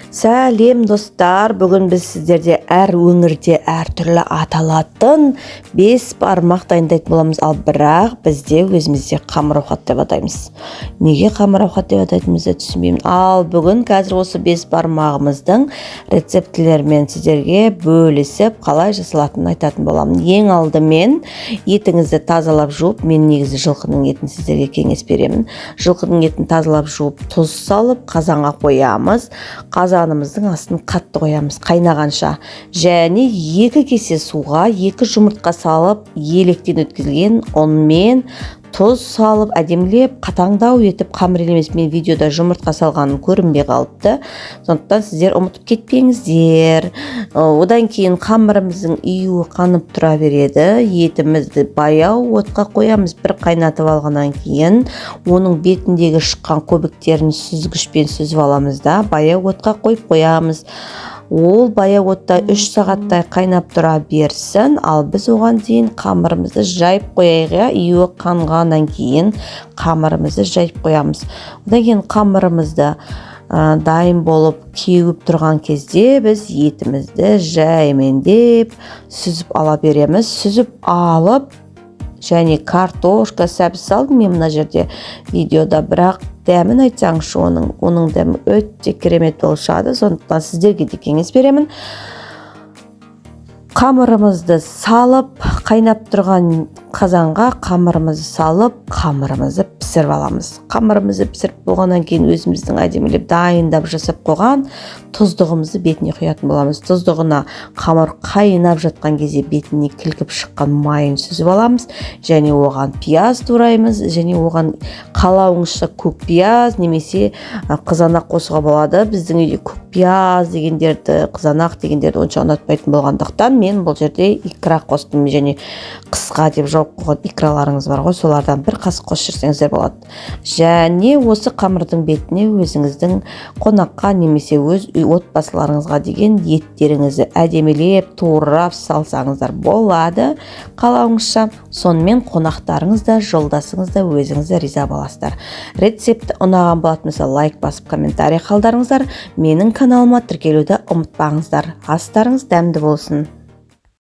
Сәлем достар, бүгін біз сіздерде әр өңірде әртүрлі аталатын 5 бармақ дайындайтын боламыз, ал бірақ бізде өзімізде қамыр-ауқат деп атаймыз. Неге қамыр-ауқат деп атайтынымызды түсінбеймін. Ал бүгін қазір осы 5 бармағымыздың рецептілерімен сіздерге бөлісіп, қалай жасалатынын айтатын боламын. Ең алдымен етіңізді тазалап жуып, мен негізі жылқының етін сіздерге кеңес беремін. Жылқының етін тазалап жуып, тұз салып, қазанға қоямыз. Қазанымыздың астын қатты қоямыз қайнағанша. Және 2 кесе суға 2 жұмыртқа салып, електен өткізілген ұнмен тұз салып, әдемілеп, қатаңдау етіп қамыр елемес. Мен видеода жұмыртқа салғанын көрінбей қалыпты. Сондықтан сіздер ұмытып кетпеңіздер. Одан кейін қамырымыздың июі қанып тұра береді. Етімізді баяу отқа қоямыз. Бір қайнатып алғаннан кейін оның бетіндегі шыққан көбіктерін сүзгішпен сүзіп аламыз да, баяу отқа қойып қоямыз. Ол баяу отта 3 сағаттай қайнап тұра берсін, ал біз оған дейін қамырымызды жайып қояйық. Июі қанғаннан кейін қамырымызды жайып қоямыз. Одан кейін қамырымызды дайын болып кеуіп тұрған кезде біз етімізді жаймендеп сүзіп ала береміз. Сүзіп алып, және картошка, сәбіз салдым мен мына жерде видеода, бірақ дәмін айтсаңшы, оның дәмі өте керемет болшады. Сондықтан сіздерге де кеңес беремін. Қамырымызды салып, қайнап тұрған қазанға қамырымызды салып, қамырымызды пісіріп аламыз. Қамырымызды пісіріп болғаннан кейін өзіміздің әдемілеп дайындап жасап қойған тұздығымызды бетіне құятын боламыз. Тұздығына қамыр қайнап жатқан кезде бетіне кілкіп шыққан майын сүзіп аламыз. Және оған пияз тураймыз. Және оған қалауыңызша көк пияз немесе қызанақ қосуға болады. Біздің үйде көк пияз дегендерді, қызанақ дегендерді онша ұнатпайтын болғандықтан мен бұл жерде икра қостым. Және қысқа деп жауып қойған икраларыңыз бар ғой, солардан бір қасық қосып жіберсеңіздер болады. Және осы қамырдың бетіне өзіңіздің қонаққа немесе өз отбасыларыңызға деген еттеріңізді әдемілеп турап салсаңыздар болады, қалауыңызша. Сонымен қонақтарыңыз да, жолдасыңыз да, өзіңіз де риза боласыздар. Рецепті ұнаған болатын болса, лайк басып, комментарий қалдарыңыздар. Менің каналыма тіркелуді ұмытпаңыздар. Астарыңыз дәмді болсын.